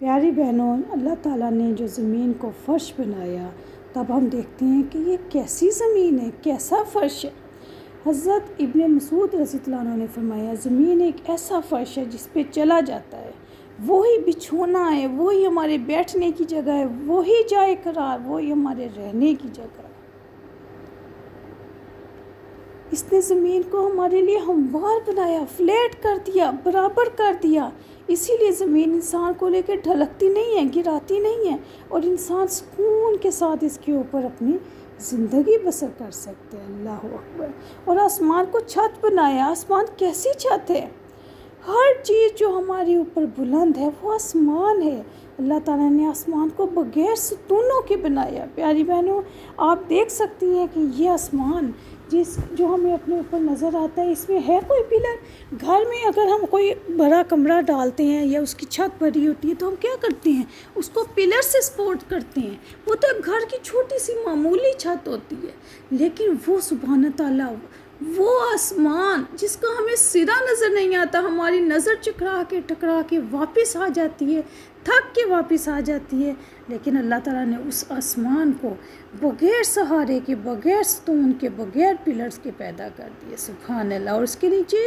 प्यारी बहनों, अल्लाह ताला ने जो ज़मीन को फ़र्श बनाया तब हम देखते हैं कि ये कैसी ज़मीन है, कैसा फ़र्श है। हज़रत इब्न मसूद रज़ियल्लाहु अन्हु ने फरमाया, ज़मीन एक ऐसा फ़र्श है जिस पे चला जाता है, वही बिछोना है, वही हमारे बैठने की जगह है, वही जाए करार, वही हमारे रहने की जगह है। इसने ज़मीन को हमारे लिए हमवार बनाया, फ्लैट कर दिया, बराबर कर दिया। इसीलिए ज़मीन इंसान को लेकर ढलकती नहीं है, गिराती नहीं है, और इंसान सुकून के साथ इसके ऊपर अपनी ज़िंदगी बसर कर सकते हैं। अल्लाह अकबर। और आसमान को छत बनाया। आसमान कैसी छत है? हर चीज़ जो हमारे ऊपर बुलंद है वो आसमान है। अल्लाह ताला ने आसमान को बग़ैर सतूनों के बनाया। प्यारी बहनों, आप देख सकती हैं कि ये आसमान जो हमें अपने ऊपर नज़र आता है, इसमें है कोई पिलर? घर में अगर हम कोई बड़ा कमरा डालते हैं या उसकी छत बड़ी होती है तो हम क्या करते हैं? उसको पिलर से सपोर्ट करते हैं। वो तो घर की छोटी सी मामूली छत होती है, लेकिन वो सुभान ताला, वो आसमान जिसका हमें सिरा नज़र नहीं आता, हमारी नज़र टकरा के वापस आ जाती है, थक के वापस आ जाती है, लेकिन अल्लाह ताला ने उस आसमान को बग़ैर सहारे के, बग़ैर स्टोन के, बग़ैर पिलर्स के पैदा कर दिए। सुभान अल्लाह। और उसके नीचे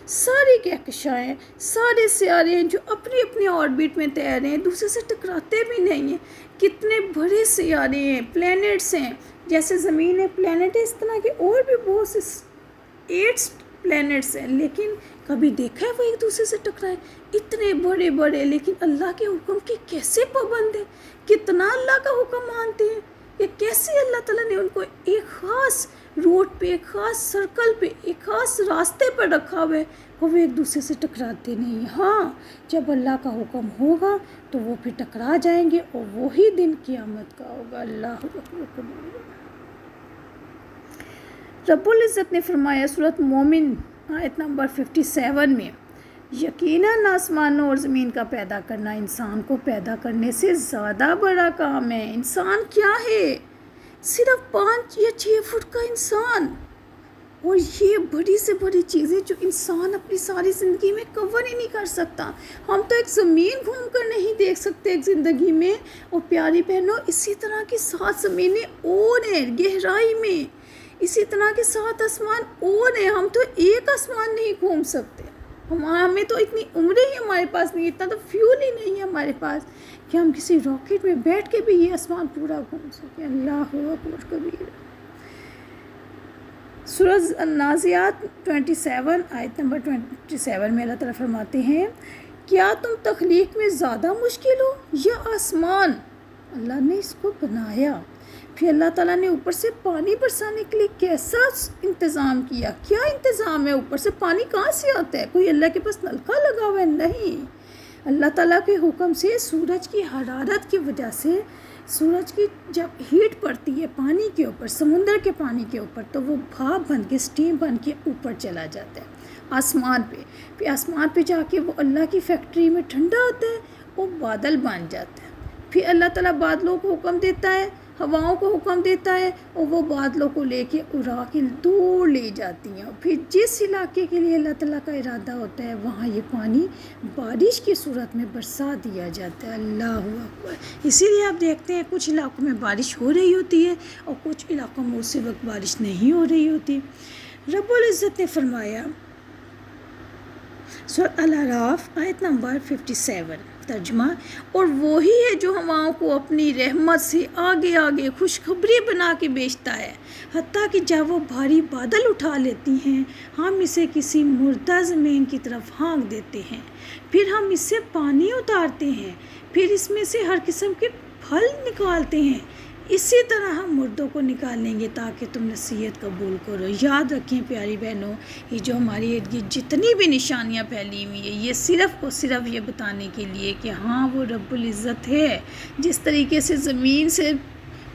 सारी कहकशाएँ, सारे सियारे हैं जो अपनी अपनी ऑर्बिट में तैर रहे हैं, दूसरे से टकराते भी नहीं हैं। कितने बड़े सियारे हैं, प्लैनेट्स हैं। जैसे ज़मीन है प्लैनेट है, इस तरह के और भी बहुत से 8 प्लैनेट्स हैं, लेकिन कभी देखा है वो एक दूसरे से टकराए? इतने बड़े बड़े, लेकिन अल्लाह के हुक्म के कैसे पाबंद हैं, कितना अल्लाह का हुक्म मानते हैं। ये कैसे अल्लाह ताला ने उनको एक ख़ास रोड पे, एक ख़ास सर्कल पे, एक ख़ास रास्ते पर रखा हुआ है, वो एक दूसरे से टकराते नहीं। हाँ, जब अल्लाह का हुक्म होगा तो वो फिर टकरा जाएंगे, और वही दिन क़यामत का होगा। अल्लाह अकबर। रब्बुल इज़्ज़त ने फरमाया सूरत मोमिन आयत नंबर 57 में, यकीनन आसमानों और ज़मीन का पैदा करना इंसान को पैदा करने से ज़्यादा बड़ा काम है। इंसान क्या है? सिर्फ 5 या 6 फुट का इंसान, और ये बड़ी से बड़ी चीज़ें जो इंसान अपनी सारी ज़िंदगी में कवर ही नहीं कर सकता। हम तो एक ज़मीन घूम कर नहीं देख सकते एक ज़िंदगी में। और प्यारी बहनों, इसी तरह की 7 ज़मीनें और हैं गहराई में, इसी तरह के 7 आसमान और हैं। हम तो एक आसमान नहीं घूम सकते। हमें तो इतनी उम्रें ही हमारे पास नहीं, इतना तो फ्यूल ही नहीं है हमारे पास कि हम किसी रॉकेट में बैठ के भी ये आसमान पूरा घूम सकें। अल्लाह अकबर कबीर। सूरह नाज़ियात 27 आयत नंबर 27 में अल्लाह ताला फरमाते हैं, क्या तुम तख्लीक में ज़्यादा मुश्किल हो या आसमान? अल्लाह ने इसको बनाया, फिर अल्लाह ताला ने ऊपर से पानी बरसाने के लिए कैसा इंतज़ाम किया। क्या इंतज़ाम है? ऊपर से पानी कहाँ से आता है? कोई अल्लाह के पास नलका लगा हुआ है? नहीं। अल्लाह ताला के हुक्म से सूरज की हरारत की वजह से, सूरज की जब हीट पड़ती है पानी के ऊपर, समुंदर के पानी के ऊपर, तो वो भाप बन के, स्टीम बन के ऊपर चला जाता है आसमान पे। फिर आसमान पे जाके वो अल्लाह की फैक्ट्री में ठंडा होता है, वो बादल बन जाता है। फिर अल्लाह ताला बादलों को हुक्म देता है, हवाओं को हुक्म देता है, और वो बादलों को लेके उड़ा के दूर ले जाती हैं। फिर जिस इलाके के लिए अल्लाह ताला का इरादा होता है वहाँ ये पानी बारिश की सूरत में बरसा दिया जाता है। अल्लाह अकबर। इसीलिए आप देखते हैं कुछ इलाकों में बारिश हो रही होती है और कुछ इलाकों में उसी वक्त बारिश नहीं हो रही होती। रब्बुल इज़्ज़त ने फरमाया सूरह अल-अराफ आयत नंबर 57 तर्जुमा, और वही है जो हवाओं को अपनी रहमत से आगे आगे खुशखबरी बना के बेचता है, हत्ता कि जब वो भारी बादल उठा लेती हैं हम इसे किसी मुर्दा ज़मीन की तरफ हाँक देते हैं, फिर हम इससे पानी उतारते हैं, फिर इसमें से हर किस्म के फल निकालते हैं। इसी तरह हम मुर्दों को निकालेंगे ताकि तुम नसीहत कबूल करो। याद रखें प्यारी बहनों, ये जो हमारी ये जितनी भी निशानियाँ फैली हुई है, ये सिर्फ़ और सिर्फ ये बताने के लिए कि हाँ, वो रब्बुल इज़्ज़त है। जिस तरीके से ज़मीन से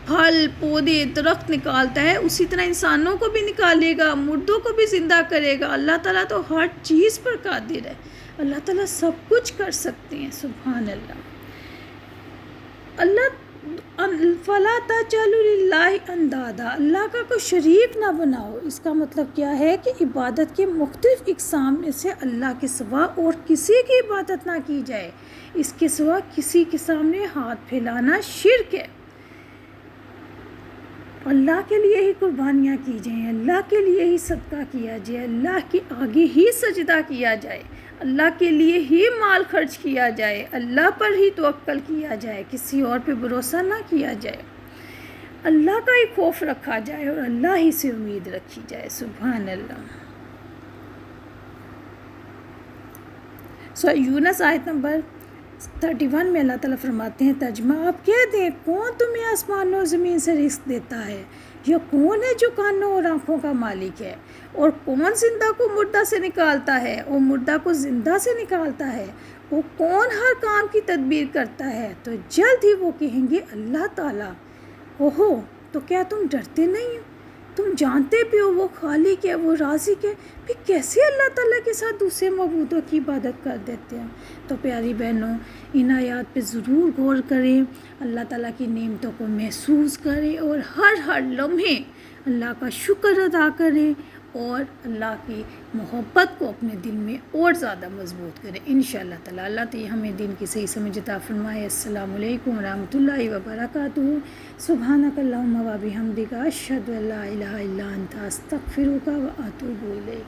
फल, पौधे, दरख्त निकालता है, उसी तरह इंसानों को भी निकालेगा, मुर्दों को भी ज़िंदा करेगा। अल्लाह ताला तो हर चीज़ पर कादिर है। अल्लाह ताला सब कुछ कर सकते हैं। सुभान अल्लाह। अल्लाह فلا تجعلوا للہ اندادا، اللہ کا کوئی شریک نہ بناؤ۔ اس کا مطلب کیا ہے کہ عبادت کے مختلف اقسام میں سے اللہ کے سوا اور کسی کی عبادت نہ کی جائے، اس کے سوا کسی کے سامنے ہاتھ پھیلانا شرک ہے۔ اللہ کے لیے ہی قربانیاں کی جائیں، اللہ کے لیے ہی صدقہ کیا جائے، اللہ کے آگے ہی سجدہ کیا جائے، اللہ کے لیے ہی مال خرچ کیا جائے، اللہ پر ہی توکل کیا جائے، کسی اور پہ بھروسہ نہ کیا جائے، اللہ کا ہی خوف رکھا جائے اور اللہ ہی سے امید رکھی جائے۔ سبحان اللہ۔ سورہ یونس آیت نمبر 31 میں اللہ تعالیٰ فرماتے ہیں، ترجمہ آپ کہہ دیں، کون تمہیں آسمانوں اور زمین سے رزق دیتا ہے؟ یا کون ہے جو کانوں اور آنکھوں کا مالک ہے؟ اور کون زندہ کو مردہ سے نکالتا ہے اور مردہ کو زندہ سے نکالتا ہے؟ وہ کون ہر کام کی تدبیر کرتا ہے؟ تو جلد ہی وہ کہیں گے اللہ تعالیٰ۔ اوہو، تو کیا تم ڈرتے نہیں ہو؟ تم جانتے بھی ہو وہ خالق ہے، وہ رازق ہے، پھر کیسے اللہ تعالیٰ کے ساتھ دوسرے معبودوں کی عبادت کر دیتے ہیں؟ تو پیاری بہنوں، ان آیات پہ ضرور غور کریں، اللہ تعالیٰ کی نعمتوں کو محسوس کریں اور ہر لمحے اللہ کا شکر ادا کریں اور اللہ کی محبت کو اپنے دل میں اور زیادہ مضبوط کریں انشاءاللہ تعالیٰ۔ اللہ تعالیٰ ہمیں دین کی صحیح سمجھ عطا فرمائے۔ السلام علیکم ورحمۃ اللہ وبرکاتہ۔ سبحانک اللہم و بحمدک، اشہد ان لا الہ الا انت، استغفرک و اتوب الیک۔